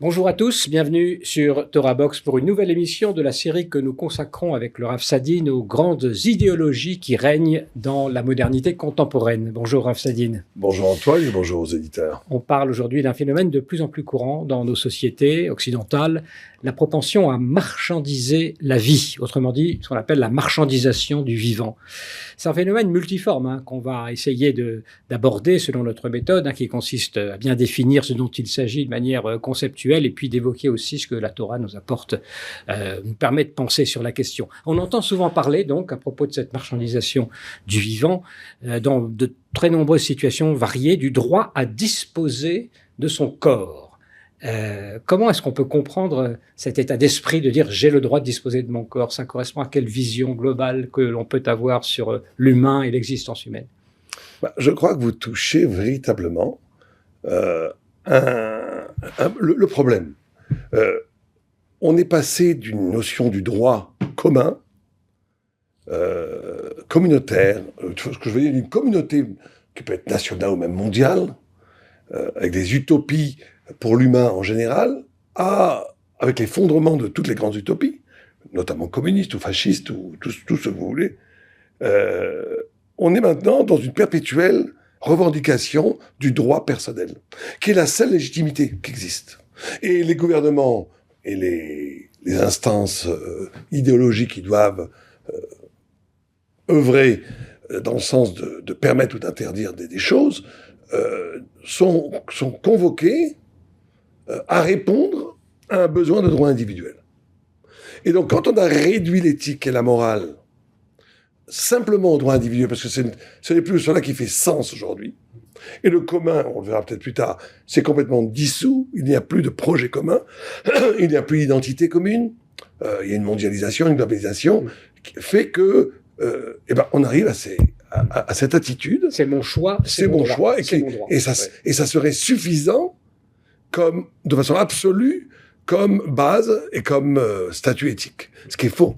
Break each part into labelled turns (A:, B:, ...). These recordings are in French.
A: Bonjour à tous, bienvenue sur Torah Box pour une nouvelle émission de la série que nous consacrons avec le Rav Sadine aux grandes idéologies qui règnent dans la modernité contemporaine. Bonjour Rav Sadine.
B: Bonjour Antoine et bonjour aux éditeurs.
A: On parle aujourd'hui d'un phénomène de plus en plus courant dans nos sociétés occidentales, la propension à marchandiser la vie, autrement dit ce qu'on appelle la marchandisation du vivant. C'est un phénomène multiforme qu'on va essayer d'aborder selon notre méthode, qui consiste à bien définir ce dont il s'agit de manière conceptuelle et puis d'évoquer aussi ce que la Torah nous apporte, nous permet de penser sur la question. On entend souvent parler donc à propos de cette marchandisation du vivant dans de très nombreuses situations variées du droit à disposer de son corps. Comment est-ce qu'on peut comprendre cet état d'esprit de dire j'ai le droit de disposer de mon corps? Ça correspond à quelle vision globale que l'on peut avoir sur l'humain et l'existence humaine?
B: Je crois que vous touchez véritablement le problème. On est passé d'une notion du droit commun, communautaire, ce que je veux dire, d'une communauté qui peut être nationale ou même mondiale, avec des utopies pour l'humain en général, avec l'effondrement de toutes les grandes utopies, notamment communistes ou fascistes ou tout ce que vous voulez, on est maintenant dans une perpétuelle revendication du droit personnel, qui est la seule légitimité qui existe. Et les gouvernements et les instances idéologiques qui doivent œuvrer dans le sens de permettre ou d'interdire des choses, sont convoqués à répondre à un besoin de droit individuel. Et donc, quand on a réduit l'éthique et la morale simplement au droit individuel, parce que ce n'est plus cela qui fait sens aujourd'hui, et le commun, on le verra peut-être plus tard, c'est complètement dissous, il n'y a plus de projet commun, il n'y a plus d'identité commune, il y a une mondialisation, une globalisation, qui fait que on arrive à cette attitude.
A: C'est mon choix,
B: c'est mon choix, et ça serait suffisant de façon absolue, comme base et comme statut éthique. Ce qui est faux.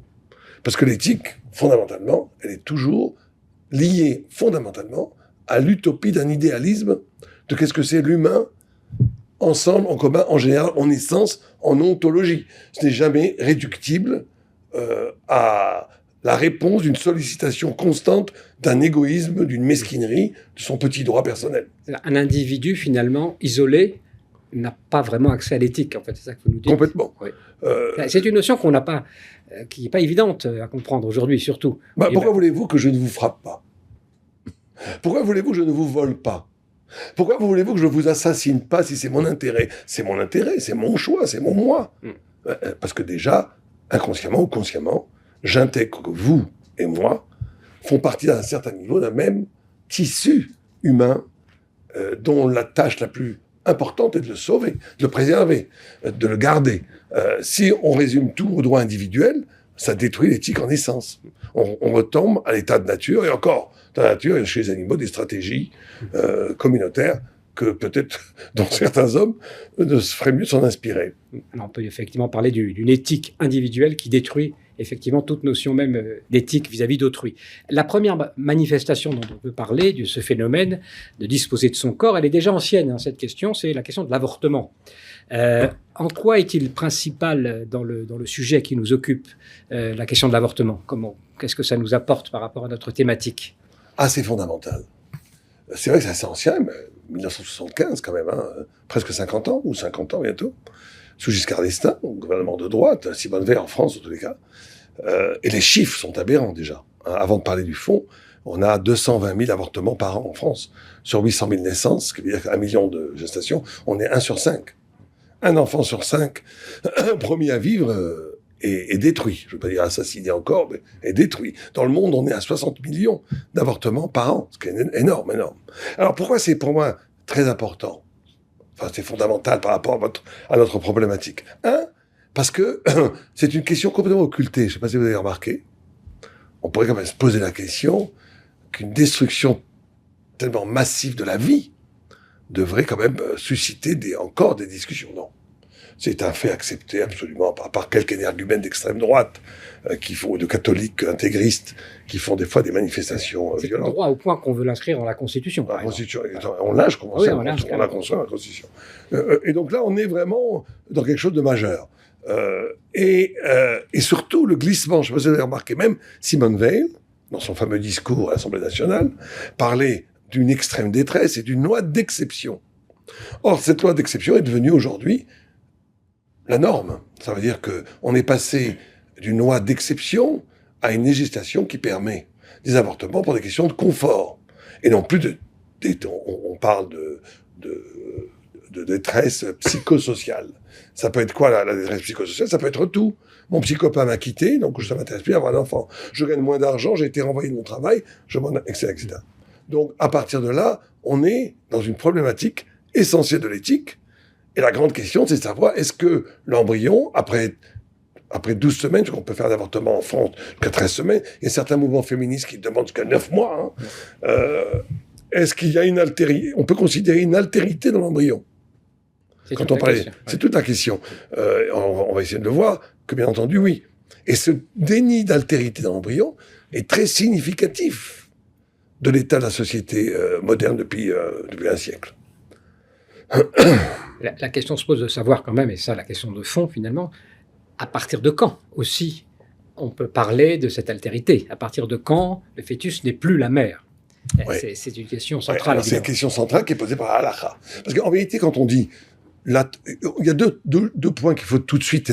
B: Parce que l'éthique, fondamentalement, elle est toujours liée, fondamentalement, à l'utopie d'un idéalisme de qu'est-ce que c'est l'humain, ensemble, en commun, en général, en essence, en ontologie. Ce n'est jamais réductible à la réponse d'une sollicitation constante d'un égoïsme, d'une mesquinerie, de son petit droit personnel.
A: Un individu, finalement, isolé, n'a pas vraiment accès à l'éthique, en fait, c'est ça que vous nous dites.
B: Complètement.
A: Oui. C'est une notion qui n'est pas évidente à comprendre aujourd'hui, surtout.
B: Pourquoi voulez-vous que je ne vous frappe pas? Pourquoi voulez-vous que je ne vous vole pas? Pourquoi voulez-vous que je ne vous assassine pas si c'est mon intérêt? C'est mon intérêt, c'est mon choix, c'est mon moi. Parce que déjà, inconsciemment ou consciemment, j'intègre que vous et moi font partie d'un certain niveau d'un même tissu humain dont la tâche la plus importante est de le sauver, de le préserver, de le garder. Si on résume tout au droit individuel, ça détruit l'éthique en essence. On retombe à l'état de nature, et encore, dans la nature, il y a chez les animaux des stratégies communautaires que peut-être, dont certains hommes ne se feraient mieux s'en inspirer.
A: Alors on peut effectivement parler d'une éthique individuelle qui détruit effectivement toute notion même d'éthique vis-à-vis d'autrui. La première manifestation dont on peut parler de ce phénomène de disposer de son corps, elle est déjà ancienne, cette question, c'est la question de l'avortement. En quoi est-il principal dans le sujet qui nous occupe, la question de l'avortement? Qu'est-ce que ça nous apporte par rapport à notre thématique?
B: C'est fondamental. C'est vrai que c'est assez ancien, mais 1975 quand même, presque 50 ans, ou 50 ans bientôt, sous Giscard d'Estaing, gouvernement de droite, Simone Veil en France en tous les cas. Et les chiffres sont aberrants déjà. Avant de parler du fond, on a 220 000 avortements par an en France. Sur 800 000 naissances, ce qui veut dire qu'un million de gestations, on est 1 sur 5. Un enfant sur 5, promis à vivre, est détruit. Je ne veux pas dire assassiné encore, mais est détruit. Dans le monde, on est à 60 millions d'avortements par an, ce qui est énorme, énorme. Alors pourquoi c'est pour moi très important? Enfin, c'est fondamental par rapport à notre problématique. Parce que c'est une question complètement occultée. Je ne sais pas si vous avez remarqué. On pourrait quand même se poser la question qu'une destruction tellement massive de la vie devrait quand même susciter encore des discussions. Non. C'est un fait accepté absolument, à part quelques énergumènes d'extrême droite, de catholiques intégristes, qui font des fois des manifestations violentes.
A: C'est droit au point qu'on veut l'inscrire dans la Constitution.
B: La Constitution, on l'a, je commence
A: on
B: l'a construit dans la Constitution. Et donc là, on est vraiment dans quelque chose de majeur. Et surtout, le glissement, je ne sais pas si vous avez remarqué, même Simone Veil, dans son fameux discours à l'Assemblée nationale, parlait d'une extrême détresse et d'une loi d'exception. Or, cette loi d'exception est devenue aujourd'hui la norme. Ça veut dire qu'on est passé d'une loi d'exception à une législation qui permet des avortements pour des questions de confort. Et non plus on parle de détresse psychosociale. Ça peut être quoi la détresse psychosociale? Ça peut être tout. Mon petit copain m'a quitté, donc ça m'intéresse plus d'avoir un enfant. Je gagne moins d'argent, j'ai été renvoyé de mon travail, etc. Donc, à partir de là, on est dans une problématique essentielle de l'éthique. Et la grande question, c'est de savoir, est-ce que l'embryon, après 12 semaines, parce qu'on peut faire un avortement en France jusqu'à 13 semaines, il y a certains mouvements féministes qui demandent jusqu'à 9 mois, est-ce qu'il y a on peut considérer une altérité dans l'embryon? C'est toute la question. On va essayer de le voir, que bien entendu, oui. Et ce déni d'altérité dans l'embryon est très significatif de l'état de la société moderne depuis un siècle.
A: La question se pose de savoir quand même, et ça, la question de fond finalement, à partir de quand aussi on peut parler de cette altérité? À partir de quand le fœtus n'est plus la mère? Ouais. C'est une question centrale.
B: C'est une question centrale qui est posée par la halakha. Parce qu'en vérité, quand on dit... il y a deux points qu'il faut tout de suite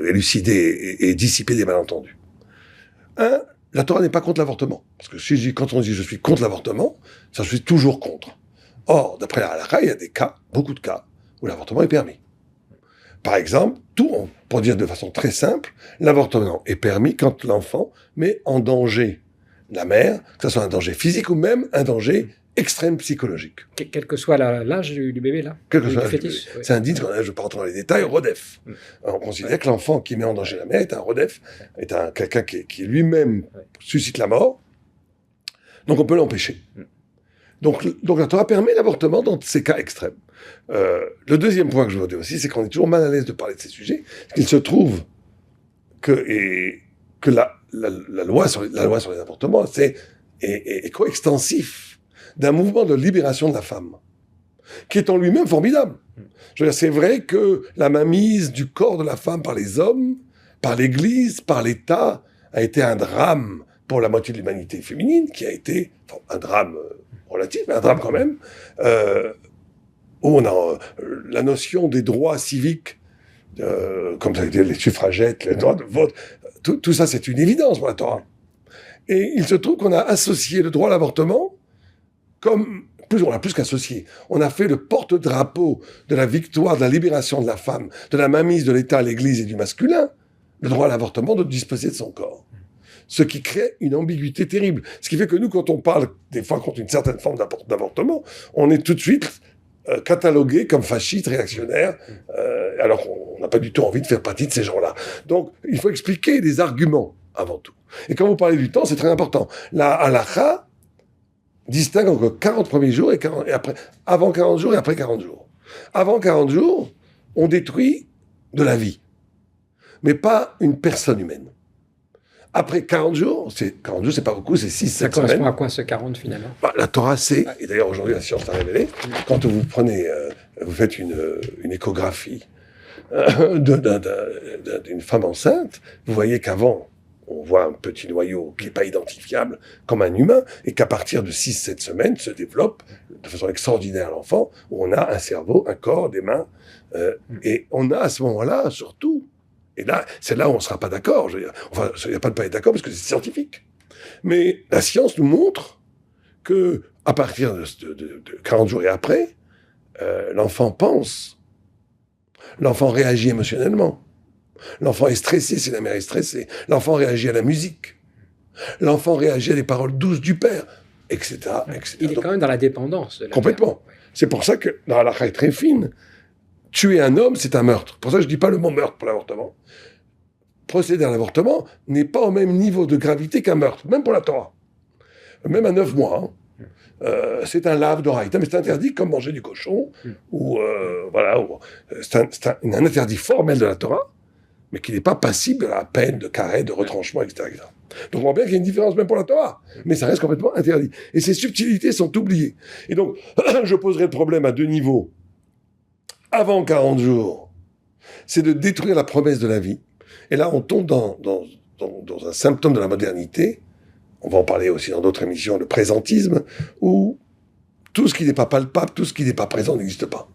B: élucider et dissiper des malentendus. Un, la Torah n'est pas contre l'avortement. Parce que quand on dit je suis contre l'avortement, ça je suis toujours contre. Or, d'après la halakha, il y a des cas, beaucoup de cas, où l'avortement est permis. Par exemple, pour dire de façon très simple, l'avortement est permis quand l'enfant met en danger la mère, que ce soit un danger physique ou même un danger extrême psychologique.
A: Quel que soit l'âge du bébé, là?
B: Quel que soit l'âge du bébé. Oui. C'est un dit, je ne vais pas rentrer dans les détails, rodef. On considère que l'enfant qui met en danger la mère est un rodef, est quelqu'un qui lui-même suscite la mort, donc on peut l'empêcher. Donc la Torah permet l'avortement dans ces cas extrêmes. Le deuxième point que je veux dire aussi, c'est qu'on est toujours mal à l'aise de parler de ces sujets, parce qu'il se trouve que la loi sur les avortements est coextensif d'un mouvement de libération de la femme, qui est en lui-même formidable. Je veux dire, c'est vrai que la mainmise du corps de la femme par les hommes, par l'Église, par l'État, a été un drame pour la moitié de l'humanité féminine, qui a été un drame relatif, mais un drame quand même, où on a la notion des droits civiques, comme ça a été les suffragettes, les droits de vote, tout ça c'est une évidence pour la Torah. Et il se trouve qu'on a associé le droit à l'avortement on a plus qu'associé. On a fait le porte-drapeau de la victoire, de la libération de la femme, de la mainmise de l'État, l'Église et du masculin, le droit à l'avortement de disposer de son corps. Ce qui crée une ambiguïté terrible. Ce qui fait que nous, quand on parle des fois contre une certaine forme d'avortement, on est tout de suite catalogué comme fasciste, réactionnaire, alors qu'on n'a pas du tout envie de faire partie de ces gens-là. Donc, il faut expliquer les arguments avant tout. Et quand vous parlez du temps, c'est très important. La halakha distingue entre 40 premiers jours et après, avant 40 jours et après 40 jours. Avant 40 jours, on détruit de la vie, mais pas une personne humaine. Après 40 jours, c'est pas beaucoup, c'est 6-7 semaines.
A: Ça correspond à quoi ce 40 finalement?
B: La Torah, c'est, et d'ailleurs aujourd'hui la science l'a révélé, quand vous prenez, vous faites une échographie d'une femme enceinte, vous voyez qu'avant, on voit un petit noyau qui n'est pas identifiable comme un humain, et qu'à partir de 6-7 semaines se développe de façon extraordinaire l'enfant, où on a un cerveau, un corps, des mains, et on a à ce moment-là, surtout, et là, c'est là où on ne sera pas d'accord, il n'y a pas de pas être d'accord, parce que c'est scientifique. Mais la science nous montre que à partir de 40 jours et après, l'enfant pense, l'enfant réagit émotionnellement. L'enfant est stressé si la mère est stressée. L'enfant réagit à la musique. L'enfant réagit à des paroles douces du père, etc. etc.
A: Il est quand même dans la dépendance de la
B: complètement.
A: mère.
B: C'est pour ça que, dans la halakha est très fine, tuer un homme, c'est un meurtre. Pour ça, je ne dis pas le mot meurtre pour l'avortement. Procéder à l'avortement n'est pas au même niveau de gravité qu'un meurtre, même pour la Torah. Même à 9 mois. c'est un lave d'oraïta, mais c'est interdit comme manger du cochon, ou c'est un interdit formel de la Torah, mais qui n'est pas passible à la peine de carré, de retranchement, etc., etc. Donc on voit bien qu'il y a une différence même pour la Torah, mais ça reste complètement interdit. Et ces subtilités sont oubliées. Et donc, je poserai le problème à deux niveaux. Avant 40 jours, c'est de détruire la promesse de la vie. Et là, on tombe dans un symptôme de la modernité. On va en parler aussi dans d'autres émissions, le présentisme, où tout ce qui n'est pas palpable, tout ce qui n'est pas présent n'existe pas.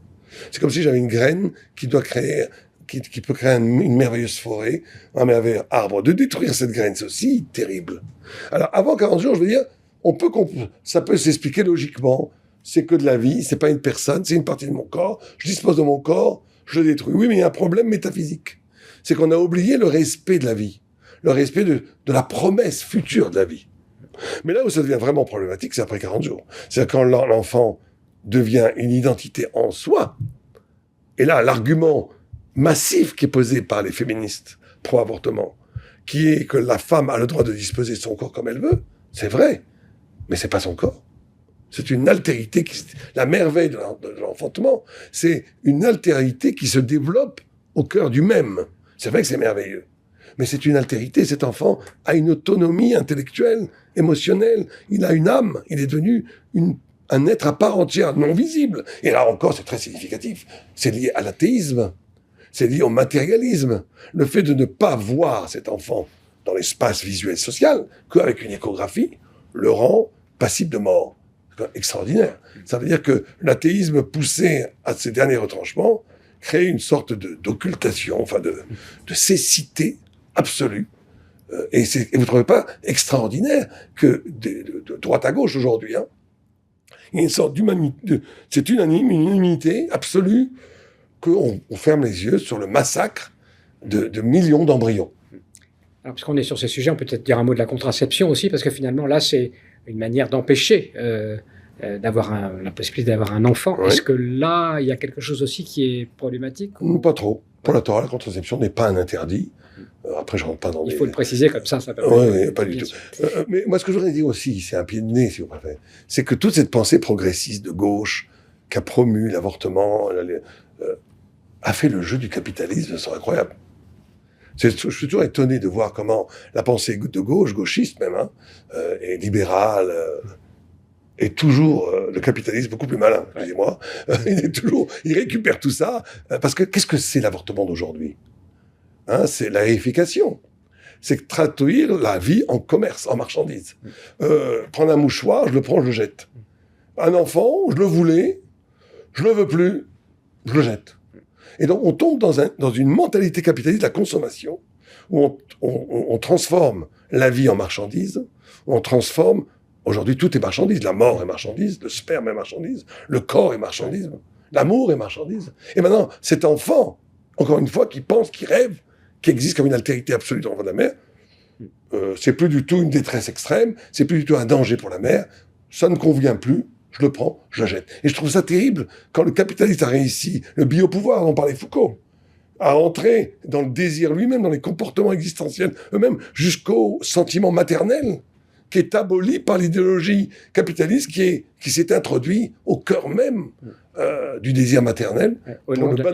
B: C'est comme si j'avais une graine qui doit créer, qui peut créer une merveilleuse forêt, un merveilleux arbre. De détruire cette graine, c'est aussi terrible. Alors, avant 40 jours, je veux dire, ça peut s'expliquer logiquement. C'est que de la vie, c'est pas une personne, c'est une partie de mon corps. Je dispose de mon corps, je le détruis. Oui, mais il y a un problème métaphysique. C'est qu'on a oublié le respect de la vie, le respect de la promesse future de la vie. Mais là où ça devient vraiment problématique, c'est après 40 jours. C'est quand l'enfant devient une identité en soi. Et là, l'argument massif qui est posé par les féministes pro-avortement, qui est que la femme a le droit de disposer de son corps comme elle veut, c'est vrai, mais c'est pas son corps. C'est une altérité la merveille de l'enfantement, c'est une altérité qui se développe au cœur du même. C'est vrai que c'est merveilleux. Mais c'est une altérité, cet enfant a une autonomie intellectuelle, émotionnelle, il a une âme, il est devenu un être à part entière, non visible. Et là encore, c'est très significatif. C'est lié à l'athéisme, c'est lié au matérialisme. Le fait de ne pas voir cet enfant dans l'espace visuel social, qu'avec une échographie, le rend passible de mort. C'est extraordinaire. Ça veut dire que l'athéisme poussé à ses derniers retranchements crée une sorte d'occultation, enfin de cécité absolue. Et vous ne trouvez pas extraordinaire que de droite à gauche aujourd'hui, hein, il y a une sorte d'humanité, c'est une unanimité absolue qu'on ferme les yeux sur le massacre de millions d'embryons.
A: Alors, puisqu'on est sur ces sujets, on peut peut-être dire un mot de la contraception aussi, parce que finalement, là, c'est une manière d'empêcher d'avoir la possibilité d'avoir un enfant. Oui. Est-ce que là, il y a quelque chose aussi qui est problématique?
B: Pas trop. Pour la Torah, la contraception n'est pas un interdit. Après, je ne rentre pas dans
A: Il faut le préciser comme ça permet...
B: Oui, pas du tout. Mais moi, ce que je voudrais dire aussi, c'est un pied de nez, si vous préférez, c'est que toute cette pensée progressiste de gauche, qui a promu l'avortement, a fait le jeu du capitalisme, c'est incroyable. Je suis toujours étonné de voir comment la pensée de gauche, gauchiste même, et libérale, est toujours le capitalisme beaucoup plus malin, excusez-moi. Il récupère tout ça, parce que qu'est-ce que c'est l'avortement d'aujourd'hui? C'est la réification. C'est traduire la vie en commerce, en marchandise. Prendre un mouchoir, je le prends, je le jette. Un enfant, je le voulais, je le veux plus, je le jette. Et donc, on tombe dans une mentalité capitaliste de la consommation, où on transforme la vie en marchandise, où on transforme, aujourd'hui, tout est marchandise. La mort est marchandise, le sperme est marchandise, le corps est marchandise, l'amour est marchandise. Et maintenant, cet enfant, encore une fois, qui pense, qui rêve, qui existe comme une altérité absolue dans l'enfant de la mère, c'est plus du tout une détresse extrême, c'est plus du tout un danger pour la mère, ça ne convient plus, je le prends, je le jette. Et je trouve ça terrible quand le capitaliste a réussi, le biopouvoir dont parlait Foucault, à entrer dans le désir lui-même, dans les comportements existentiels eux-mêmes, jusqu'au sentiment maternel, qui est aboli par l'idéologie capitaliste qui s'est introduit au cœur même du désir maternel,
A: au nom de la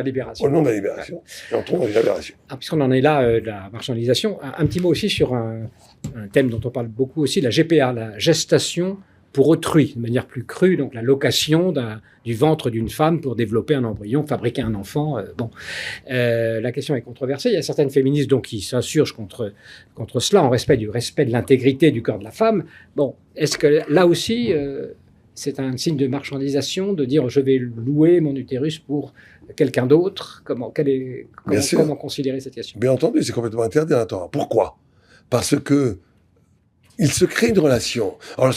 A: libération.
B: Au nom de la libération. Et on trouve la libération.
A: Puisqu'on en est là, de la marchandisation, un petit mot aussi sur un thème dont on parle beaucoup aussi, la GPA, la gestation pour autrui, de manière plus crue, donc la location du ventre d'une femme pour développer un embryon, fabriquer un enfant. La question est controversée. Il y a certaines féministes donc, qui s'insurgent contre cela, en respect de l'intégrité du corps de la femme. Bon, est-ce que là aussi, c'est un signe de marchandisation, de dire je vais louer mon utérus pour quelqu'un d'autre? Comment considérer cette question?
B: Bien entendu, c'est complètement interdit dans la Torah. Pourquoi? Parce que il se crée une relation. Alors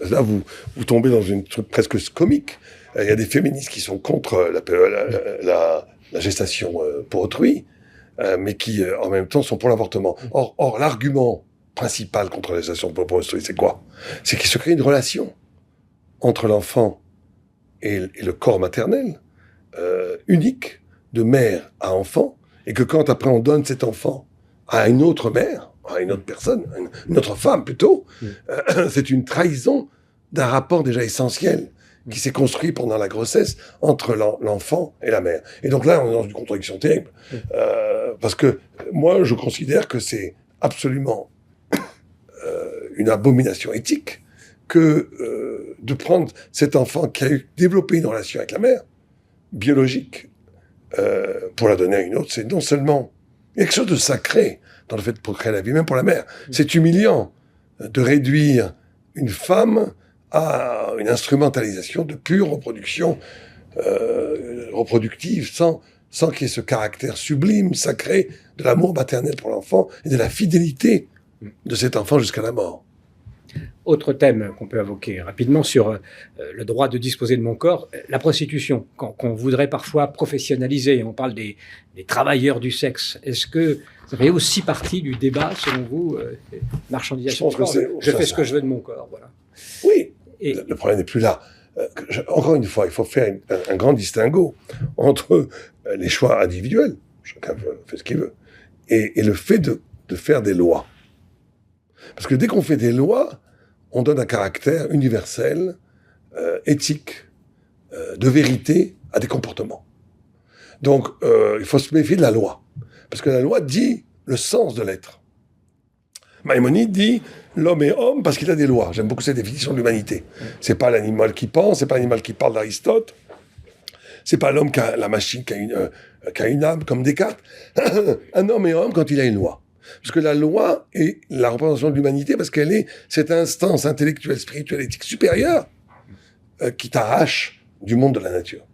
B: là, vous tombez dans une truc presque comique. Il y a des féministes qui sont contre la gestation pour autrui, mais qui, en même temps, sont pour l'avortement. Or, l'argument principal contre la gestation pour autrui, c'est quoi? C'est qu'il se crée une relation entre l'enfant et le corps maternel, unique, de mère à enfant, et que quand après on donne cet enfant à une autre mère, à une autre personne, une autre femme plutôt, c'est une trahison d'un rapport déjà essentiel qui s'est construit pendant la grossesse entre l'enfant et la mère. Et donc là, on est dans une contradiction terrible. Parce que moi, je considère que c'est absolument une abomination éthique que de prendre cet enfant qui a développé une relation avec la mère, biologique, pour la donner à une autre. C'est non seulement quelque chose de sacré dans le fait de procréer la vie, même pour la mère. C'est humiliant de réduire une femme à une instrumentalisation de pure reproduction reproductive, sans qu'il y ait ce caractère sublime, sacré de l'amour maternel pour l'enfant et de la fidélité de cet enfant jusqu'à la mort.
A: Autre thème qu'on peut évoquer rapidement sur le droit de disposer de mon corps, la prostitution, qu'on voudrait parfois professionnaliser. On parle des travailleurs du sexe. Est-ce que ça fait aussi partie du débat, selon vous, marchandisation du corps? Je fais ce que je veux de mon corps, voilà.
B: Oui, et le problème n'est plus là. Encore une fois, il faut faire un grand distinguo entre les choix individuels, chacun fait ce qu'il veut, et le fait de faire des lois. Parce que dès qu'on fait des lois, on donne un caractère universel, éthique, de vérité à des comportements. Donc, il faut se méfier de la loi. Parce que la loi dit le sens de l'être. Maïmonide dit l'homme est homme parce qu'il a des lois. J'aime beaucoup cette définition de l'humanité. C'est pas l'animal qui pense, c'est pas l'animal qui parle d'Aristote, c'est pas l'homme qui a la machine qui a une âme comme Descartes. Un homme est homme quand il a une loi. Parce que la loi est la représentation de l'humanité, parce qu'elle est cette instance intellectuelle, spirituelle, éthique supérieure qui t'arrache du monde de la nature.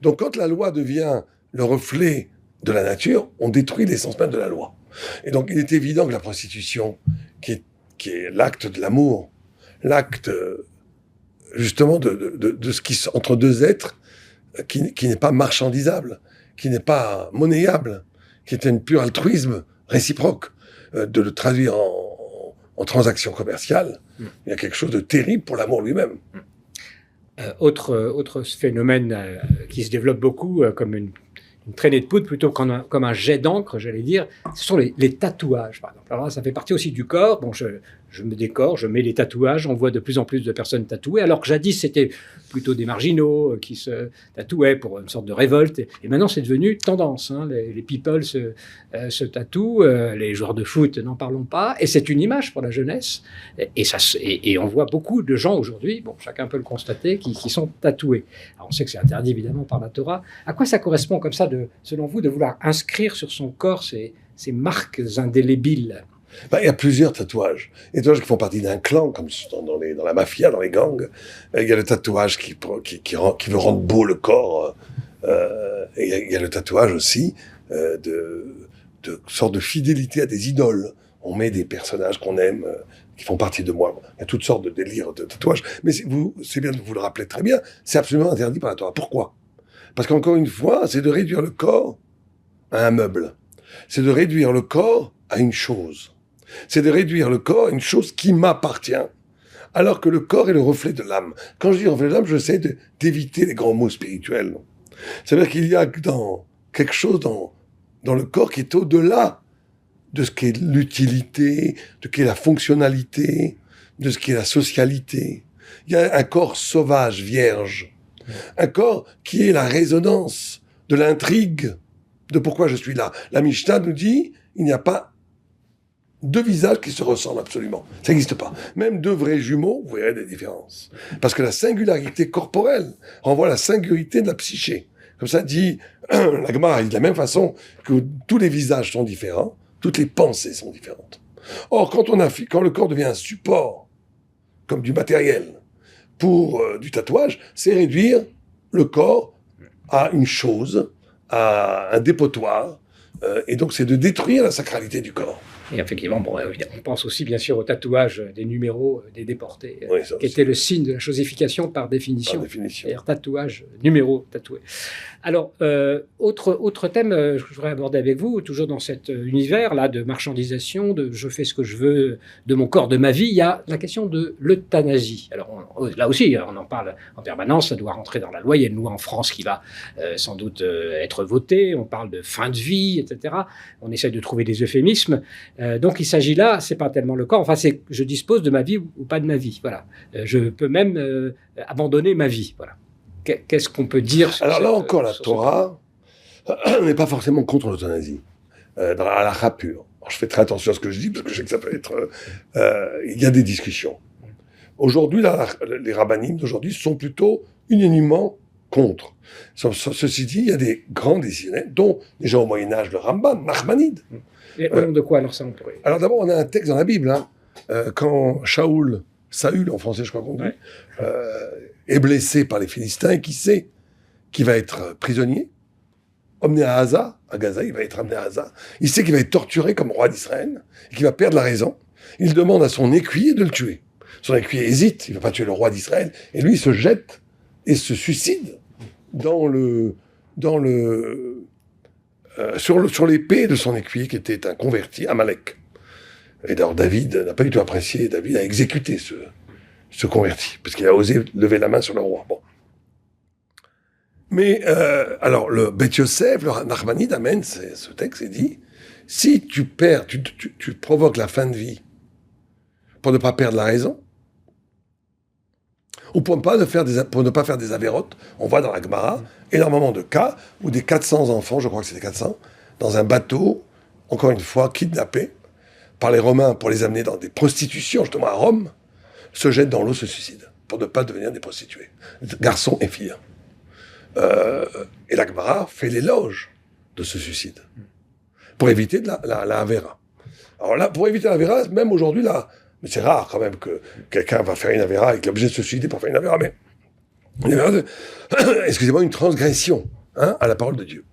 B: Donc quand la loi devient le reflet de la nature, on détruit l'essence même de la loi. Et donc il est évident que la prostitution, qui est l'acte de l'amour, l'acte justement de ce qui entre deux êtres, qui n'est pas marchandisable, qui n'est pas monnayable, qui est un pur altruisme réciproque, de le traduire en transaction commerciale, il y a quelque chose de terrible pour l'amour lui-même.
A: Autre phénomène qui se développe beaucoup comme une traînée de poudre plutôt comme un jet d'encre, j'allais dire, ce sont les tatouages, par exemple. Alors là, ça fait partie aussi du corps. Bon, je me décore, je mets les tatouages, on voit de plus en plus de personnes tatouées, alors que jadis, c'était plutôt des marginaux qui se tatouaient pour une sorte de révolte. Et maintenant, c'est devenu tendance. Hein. Les people se tatouent, les joueurs de foot, n'en parlons pas. Et c'est une image pour la jeunesse. Et on voit beaucoup de gens aujourd'hui, bon, chacun peut le constater, qui sont tatoués. Alors, on sait que c'est interdit, évidemment, par la Torah. À quoi ça correspond, comme ça, selon vous, de vouloir inscrire sur son corps ces marques indélébiles?
B: Il y a plusieurs tatouages. Et des tatouages qui font partie d'un clan, comme dans la mafia, dans les gangs. Il y a le tatouage qui veut rendre beau le corps. Et il y a le tatouage aussi de sorte de fidélité à des idoles. On met des personnages qu'on aime, qui font partie de moi. Il y a toutes sortes de délires de tatouages. Mais c'est bien de vous le rappeler très bien, c'est absolument interdit par la Torah. Pourquoi ? Parce qu'encore une fois, c'est de réduire le corps à un meuble. C'est de réduire le corps à une chose. C'est de réduire le corps à une chose qui m'appartient, alors que le corps est le reflet de l'âme. Quand je dis reflet de l'âme, j'essaie d'éviter les grands mots spirituels. C'est-à-dire qu'il y a quelque chose dans le corps qui est au-delà de ce qu'est l'utilité, de ce qu'est la fonctionnalité, de ce qu'est la socialité. Il y a un corps sauvage, vierge. Un corps qui est la résonance de l'intrigue de pourquoi je suis là. La Mishnah nous dit, il n'y a pas deux visages qui se ressemblent absolument. Ça n'existe pas. Même deux vrais jumeaux, vous verrez des différences. Parce que la singularité corporelle renvoie à la singularité de la psyché. Comme ça dit la Gemara, de la même façon que tous les visages sont différents, toutes les pensées sont différentes. Or, quand le corps devient un support, comme du matériel, pour du tatouage, c'est réduire le corps à une chose, à un dépotoir, et donc c'est de détruire la sacralité du corps.
A: Et effectivement, on pense aussi bien sûr au tatouage des numéros des déportés,
B: oui,
A: qui était le signe de la chosification par définition. C'est-à-dire tatouage, numéro tatoué. Alors, autre thème que je voudrais aborder avec vous, toujours dans cet univers-là de marchandisation, de je fais ce que je veux de mon corps, de ma vie, il y a la question de l'euthanasie. Alors là aussi, on en parle en permanence, ça doit rentrer dans la loi. Il y a une loi en France qui va sans doute être votée. On parle de fin de vie, etc. On essaie de trouver des euphémismes. Donc il s'agit là, c'est pas tellement le corps, enfin c'est je dispose de ma vie ou pas de ma vie, voilà. Je peux même abandonner ma vie, voilà. Qu'est-ce qu'on peut dire sur
B: Alors là
A: cette,
B: encore, la
A: sur ce
B: Torah n'est pas forcément contre l'euthanasie, dans la halakha pure. Alors, je fais très attention à ce que je dis, parce que je sais que ça peut être... il y a des discussions. Aujourd'hui, les rabbinim d'aujourd'hui sont plutôt unanimement contre. Ceci dit, il y a des grands décisionnaires, dont déjà au Moyen-Âge, le Ramban, Nachmanide.
A: Et au nom de quoi alors ça on pourrait...
B: Alors d'abord, on a un texte dans la Bible, hein, quand Saül en français je crois qu'on dit, est blessé par les Philistins, et qui sait qu'il va être prisonnier, emmené à Gaza, il va être amené à Gaza, il sait qu'il va être torturé comme roi d'Israël, et qu'il va perdre la raison. Il demande à son écuyer de le tuer. Son écuyer hésite, il ne va pas tuer le roi d'Israël, et lui il se jette et se suicide sur l'épée de son écuyer qui était un converti, Amalek. Et d'ailleurs David n'a pas du tout apprécié, David a exécuté ce converti, parce qu'il a osé lever la main sur le roi. Bon. Mais alors le Beth Yosef, le Nachmanide amène ce texte et dit, si tu perds, tu provoques la fin de vie pour ne pas perdre la raison, ou pour ne pas faire des avérotes, on voit dans la Gemara énormément de cas où des 400 enfants, je crois que c'était 400, dans un bateau, encore une fois, kidnappés par les Romains pour les amener dans des prostitutions, justement à Rome, se jettent dans l'eau, se suicident, pour ne pas devenir des prostituées, garçons et filles. Et la Gemara fait l'éloge de ce suicide, pour éviter la Avera. Alors là, pour éviter la Avera, même aujourd'hui, là, mais c'est rare quand même que quelqu'un va faire une Avera et qu'il est obligé de se suicider pour faire une Avera, mais excusez-moi, une transgression à la parole de Dieu.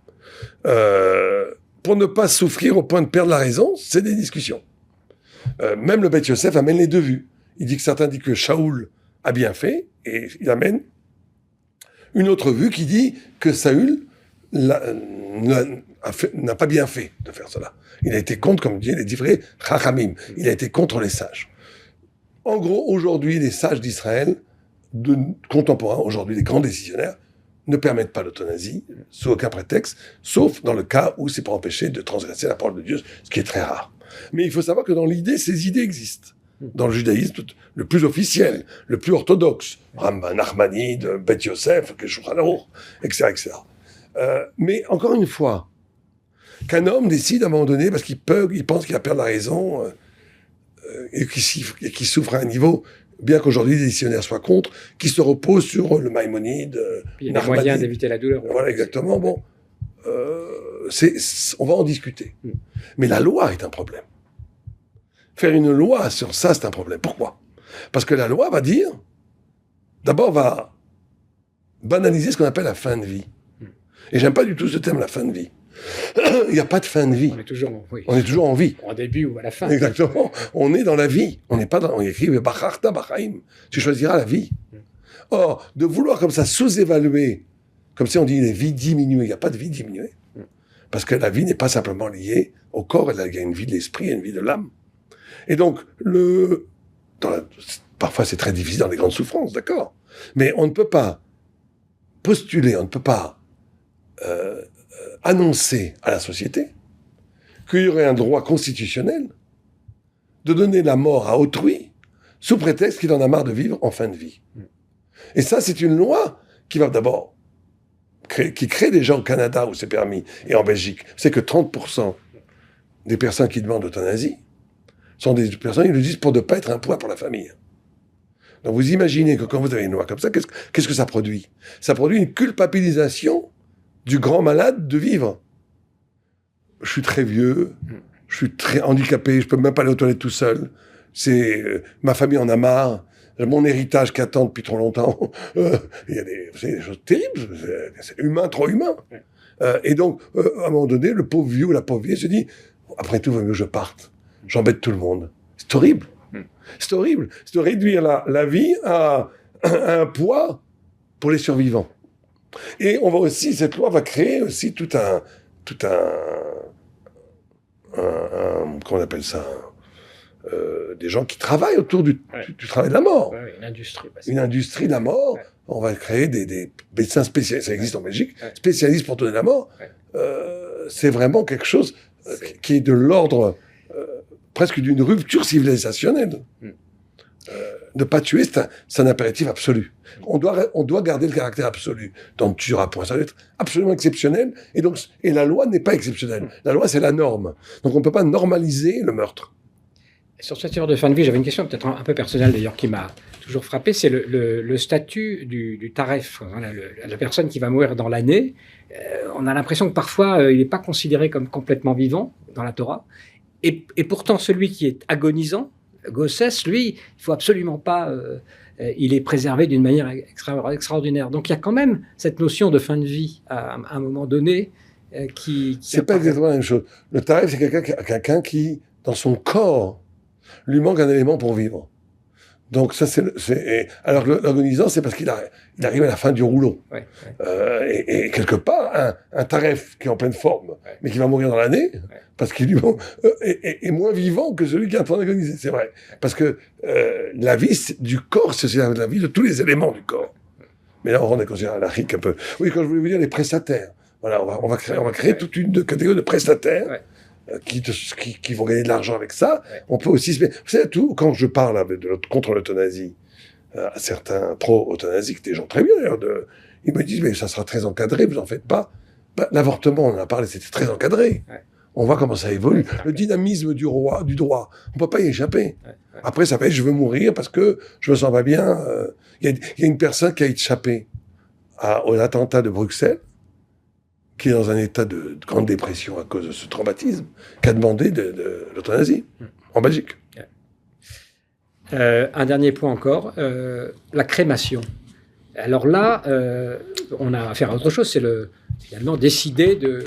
B: Pour ne pas souffrir au point de perdre la raison, c'est des discussions. Même le Beth Yosef amène les deux vues. Il dit que certains disent que Shaoul a bien fait, et il amène une autre vue qui dit que Saül n'a pas bien fait de faire cela. Il a été contre, comme dit les divrei Chachamim, il a été contre les sages. En gros, aujourd'hui, les sages d'Israël, contemporains, aujourd'hui, les grands décisionnaires, ne permettent pas l'euthanasie, sous aucun prétexte, sauf dans le cas où c'est pour empêcher de transgresser la parole de Dieu, ce qui est très rare. Mais il faut savoir que dans l'idée, ces idées existent. Dans le judaïsme, le plus officiel, le plus orthodoxe, Ramban, Nachmanide, Beth Yosef, Shulchan Aruch, etc., etc. Mais encore une fois, qu'un homme décide à un moment donné, parce qu'il pense qu'il va perdre la raison, et qu'il souffre à un niveau, bien qu'aujourd'hui les décisionnaires soient contre, qui se repose sur le Maïmonide,
A: il y a des moyens d'éviter la douleur.
B: Voilà, exactement. Bon, on va en discuter. Mais la loi est un problème. Faire une loi sur ça, c'est un problème. Pourquoi ? Parce que la loi va dire, d'abord va banaliser ce qu'on appelle la fin de vie. Et j'aime pas du tout ce terme, la fin de vie. Il n'y a pas de fin de vie.
A: On est toujours
B: en vie.
A: Au début ou à la fin.
B: Exactement. On est dans la vie. On n'est pas dans... On écrit « Bacharta Bachaim ». Tu choisiras la vie. Or, de vouloir comme ça sous-évaluer, comme si on dit les vies diminuées, il n'y a pas de vie diminuée. Parce que la vie n'est pas simplement liée au corps, il y a une vie de l'esprit et une vie de l'âme. Et donc, parfois c'est très difficile dans les grandes souffrances, d'accord. Mais on ne peut pas postuler, on ne peut pas annoncer à la société qu'il y aurait un droit constitutionnel de donner la mort à autrui sous prétexte qu'il en a marre de vivre en fin de vie. Et ça, c'est une loi qui va d'abord qui crée déjà au Canada où c'est permis et en Belgique. C'est que 30% des personnes qui demandent l'euthanasie sont des personnes, ils le disent pour ne pas être un poids pour la famille. Donc vous imaginez que quand vous avez une loi comme ça, qu'est-ce que ça produit ? Ça produit une culpabilisation du grand malade de vivre. Je suis très vieux, je suis très handicapé, je peux même pas aller aux toilettes tout seul. Ma famille en a marre, mon héritage qui attend depuis trop longtemps. Il y a des choses terribles, c'est humain, trop humain. Et donc, à un moment donné, le pauvre vieux ou la pauvre vieille se dit, après tout, il vaut mieux que je parte. J'embête tout le monde. C'est horrible. C'est horrible. C'est de réduire la vie à un poids pour les survivants. Et on va aussi, cette loi va créer aussi tout un comment on appelle ça, des gens qui travaillent autour du travail de la mort.
A: Une industrie.
B: Une industrie de la mort. Ouais. On va créer des médecins spécialistes, ça existe en Belgique, spécialistes pour donner la mort. C'est vraiment quelque chose qui est de l'ordre presque d'une rupture civilisationnelle. Ne pas tuer, c'est un impératif absolu. On doit garder le caractère absolu. Donc, tu tueras point. Ça doit être absolument exceptionnel. Et la loi n'est pas exceptionnelle. La loi, c'est la norme. Donc, on ne peut pas normaliser le meurtre.
A: Sur cette heure de fin de vie, j'avais une question peut-être un peu personnelle d'ailleurs qui m'a toujours frappé, c'est le statut du taref, la personne qui va mourir dans l'année. On a l'impression que parfois il n'est pas considéré comme complètement vivant dans la Torah, et pourtant celui qui est agonisant, Gossès, lui, il faut absolument pas, il est préservé d'une manière extraordinaire. Donc il y a quand même cette notion de fin de vie à un moment donné qui
B: c'est pas exactement la même chose. Le taref, c'est quelqu'un qui, dans son corps, lui manque un élément pour vivre. Donc ça, alors que l'agonisant, c'est parce qu'il arrive à la fin du rouleau.
A: Ouais.
B: Et quelque part, un taref qui est en pleine forme, mais qui va mourir dans l'année, parce qu'il est moins vivant que celui qui est en train d'agoniser, c'est vrai. Parce que la vie du corps, c'est la vie de tous les éléments du corps. Mais là, on rend compte à la rique un peu. Oui, quand je voulais vous dire les prestataires. Voilà, on va créer toute une catégorie de prestataires. Ouais. Qui vont gagner de l'argent avec ça. Ouais. On peut aussi vous savez, quand je parle contre l'euthanasie à certains pro-euthanasiques, des gens très bien d'ailleurs, ils me disent mais ça sera très encadré, vous en faites pas. L'avortement, on en a parlé, c'était très encadré. Ouais. On voit comment ça évolue. Le dynamisme du droit, on peut pas y échapper. Ouais. Après, ça peut être je veux mourir parce que je me sens pas bien. Il y a une personne qui a échappé à l'attentat de Bruxelles, qui est dans un état de grande dépression à cause de ce traumatisme, qui a demandé de l'euthanasie, en Belgique.
A: Un dernier point encore, la crémation. Alors là, on a affaire à autre chose, c'est finalement décider de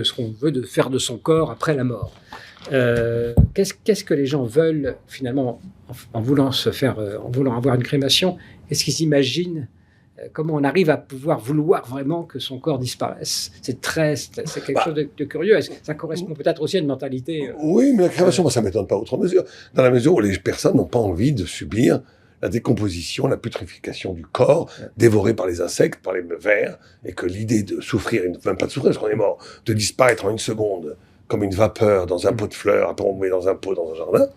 A: ce qu'on veut de faire de son corps après la mort. Qu'est-ce que les gens veulent finalement en voulant avoir une crémation? Est-ce qu'ils imaginent comment on arrive à pouvoir vouloir vraiment que son corps disparaisse? C'est quelque chose de curieux. Ça correspond peut-être aussi à une mentalité...
B: Oui, mais la crémation, ça ne m'étonne pas outre mesure. Dans la mesure où les personnes n'ont pas envie de subir la décomposition, la putréfaction du corps, dévoré par les insectes, par les vers, et que l'idée de souffrir, même pas de souffrir parce qu'on est mort, de disparaître en une seconde, comme une vapeur dans un pot de fleurs, après on met dans un pot dans un jardin,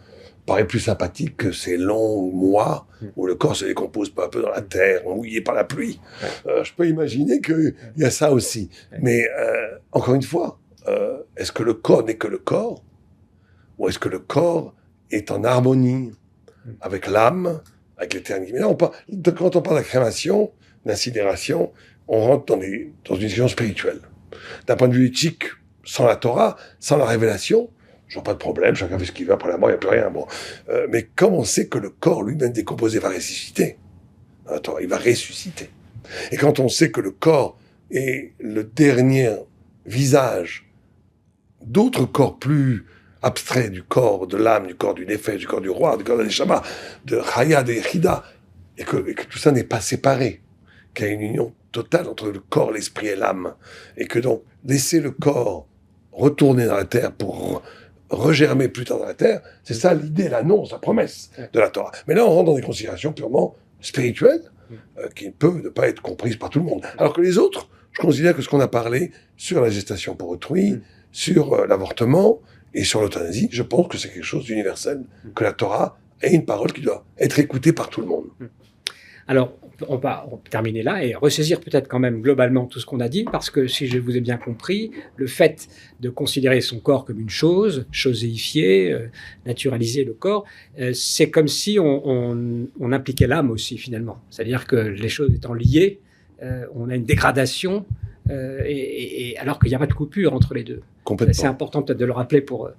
B: paraît plus sympathique que ces longs mois où le corps se décompose peu à peu dans la terre, mouillé par la pluie. Je peux imaginer qu'il y a ça aussi. Mais encore une fois, est-ce que le corps n'est que le corps? Ou est-ce que le corps est en harmonie avec l'âme, avec l'éternité? Mais là, quand on parle de la crémation, d'incinération, on rentre dans une vision spirituelle. D'un point de vue éthique, sans la Torah, sans la révélation, je vois pas de problème, chacun fait ce qu'il veut, après la mort, il n'y a plus rien. Bon. Mais comme on sait que le corps lui-même décomposé va ressusciter, attends, il va ressusciter. Et quand on sait que le corps est le dernier visage d'autres corps plus abstraits du corps de l'âme, du corps du Nefesh, du corps du roi, du corps de l'Eshama, de Chaya, de Yechida, et que tout ça n'est pas séparé, qu'il y a une union totale entre le corps, l'esprit et l'âme, et que donc laisser le corps retourner dans la terre pour regermer plus tard dans la terre, c'est ça l'idée, l'annonce, la promesse de la Torah. Mais là, on rentre dans des considérations purement spirituelles qui ne peuvent ne pas être comprises par tout le monde. Alors que les autres, je considère que ce qu'on a parlé sur la gestation pour autrui, sur l'avortement et sur l'euthanasie, je pense que c'est quelque chose d'universel, que la Torah est une parole qui doit être écoutée par tout le monde.
A: Alors, on va terminer là et ressaisir peut-être quand même globalement tout ce qu'on a dit, parce que si je vous ai bien compris, le fait de considérer son corps comme une chose choséifiée, naturaliser le corps, c'est comme si on impliquait l'âme aussi finalement. C'est-à-dire que les choses étant liées, on a une dégradation, et alors qu'il n'y a pas de coupure entre les deux. C'est important peut-être de le rappeler pour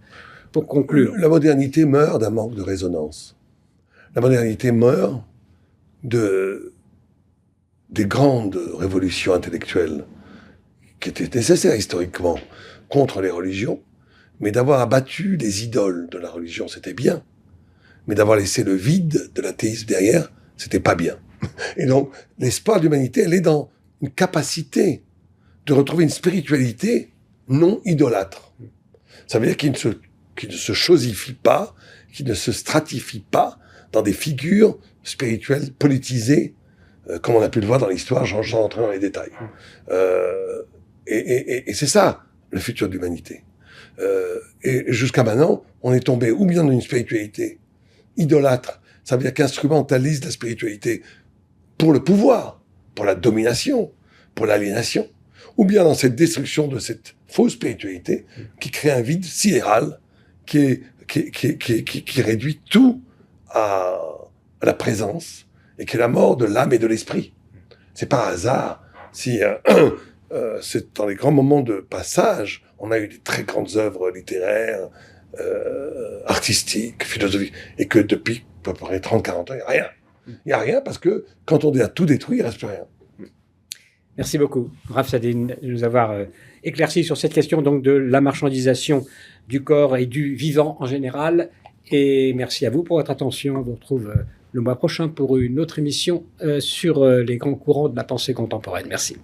A: conclure.
B: La modernité meurt d'un manque de résonance. La modernité meurt des grandes révolutions intellectuelles qui étaient nécessaires historiquement contre les religions, mais d'avoir abattu les idoles de la religion, c'était bien. Mais d'avoir laissé le vide de l'athéisme derrière, c'était pas bien. Et donc, l'espoir de l'humanité, elle est dans une capacité de retrouver une spiritualité non idolâtre. Ça veut dire qu'il ne se chosifie pas, qu'il ne se stratifie pas dans des figures spirituelles politisées, comme on a pu le voir dans l'histoire, sans entrer dans les détails. Et c'est ça, le futur de l'humanité. Et jusqu'à maintenant, on est tombé ou bien dans une spiritualité idolâtre, ça veut dire qu'instrumentalise la spiritualité pour le pouvoir, pour la domination, pour l'aliénation, ou bien dans cette destruction de cette fausse spiritualité qui crée un vide sidéral qui réduit tout à la présence et qui est la mort de l'âme et de l'esprit. C'est pas un hasard si c'est dans les grands moments de passage, on a eu des très grandes œuvres littéraires, artistiques, philosophiques, et que depuis à peu près 30-40 ans, il n'y a rien. Il n'y a rien parce que quand on a tout détruit, il ne reste plus rien.
A: Merci beaucoup, Rav Sadine, de nous avoir éclairci sur cette question donc de la marchandisation du corps et du vivant en général. Et merci à vous pour votre attention. On vous retrouve le mois prochain pour une autre émission sur les grands courants de la pensée contemporaine. Merci.